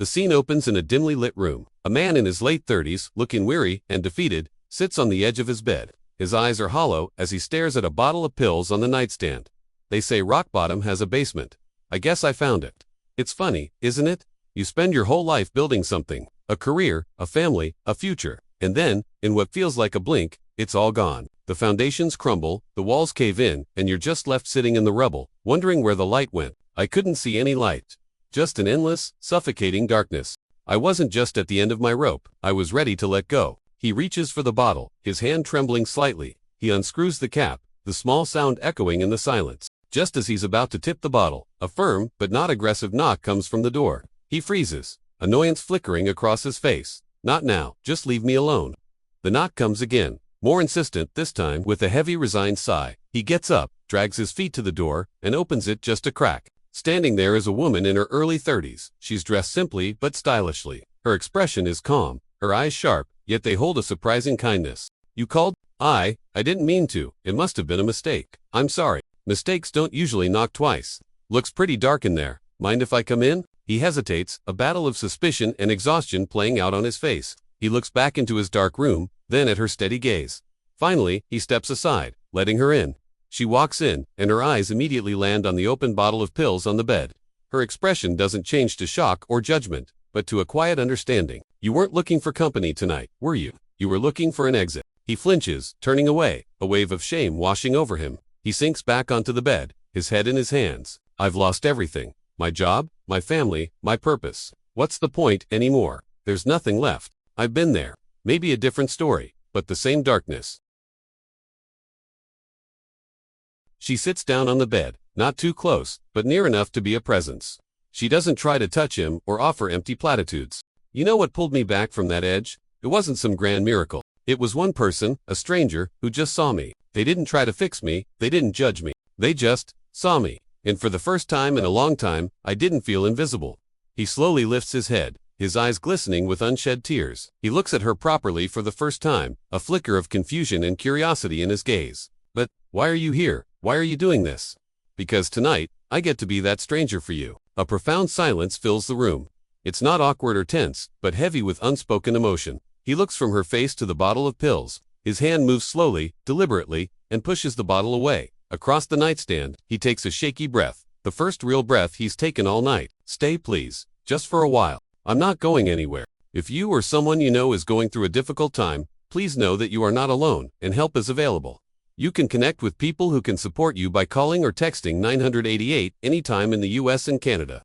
The scene opens in a dimly lit room. A man in his late 30s, looking weary and defeated, sits on the edge of his bed. His eyes are hollow as he stares at a bottle of pills on the nightstand. They say rock bottom has a basement. I guess I found it. It's funny, isn't it? You spend your whole life building something, a career, a family, a future, and then, in what feels like a blink, it's all gone. The foundations crumble, the walls cave in, and you're just left sitting in the rubble, wondering where the light went. I couldn't see any light. Just an endless, suffocating darkness. I wasn't just at the end of my rope. I was ready to let go. He reaches for the bottle, his hand trembling slightly. He unscrews the cap, the small sound echoing in the silence. Just as he's about to tip the bottle, a firm, but not aggressive knock comes from the door. He freezes, annoyance flickering across his face. Not now, just leave me alone. The knock comes again, more insistent this time with a heavy resigned sigh. He gets up, drags his feet to the door, and opens it just a crack. Standing there is a woman in her early 30s. She's dressed simply but stylishly. Her expression is calm, her eyes sharp, yet they hold a surprising kindness. You called? I didn't mean to. It must have been a mistake. I'm sorry. Mistakes don't usually knock twice. Looks pretty dark in there. Mind if I come in? He hesitates, a battle of suspicion and exhaustion playing out on his face. He looks back into his dark room, then at her steady gaze. Finally, he steps aside, letting her in. She walks in, and her eyes immediately land on the open bottle of pills on the bed. Her expression doesn't change to shock or judgment, but to a quiet understanding. You weren't looking for company tonight, were you? You were looking for an exit. He flinches, turning away, a wave of shame washing over him. He sinks back onto the bed, his head in his hands. I've lost everything. My job, my family, my purpose. What's the point anymore? There's nothing left. I've been there. Maybe a different story, but the same darkness. She sits down on the bed, not too close, but near enough to be a presence. She doesn't try to touch him or offer empty platitudes. You know what pulled me back from that edge? It wasn't some grand miracle. It was one person, a stranger, who just saw me. They didn't try to fix me, they didn't judge me. They just saw me. And for the first time in a long time, I didn't feel invisible. He slowly lifts his head, his eyes glistening with unshed tears. He looks at her properly for the first time, a flicker of confusion and curiosity in his gaze. But, why are you here? Why are you doing this? Because tonight, I get to be that stranger for you. A profound silence fills the room. It's not awkward or tense, but heavy with unspoken emotion. He looks from her face to the bottle of pills. His hand moves slowly, deliberately, and pushes the bottle away. Across the nightstand, he takes a shaky breath, the first real breath he's taken all night. Stay please, just for a while. I'm not going anywhere. If you or someone you know is going through a difficult time, please know that you are not alone, and help is available. You can connect with people who can support you by calling or texting 988 anytime in the US and Canada.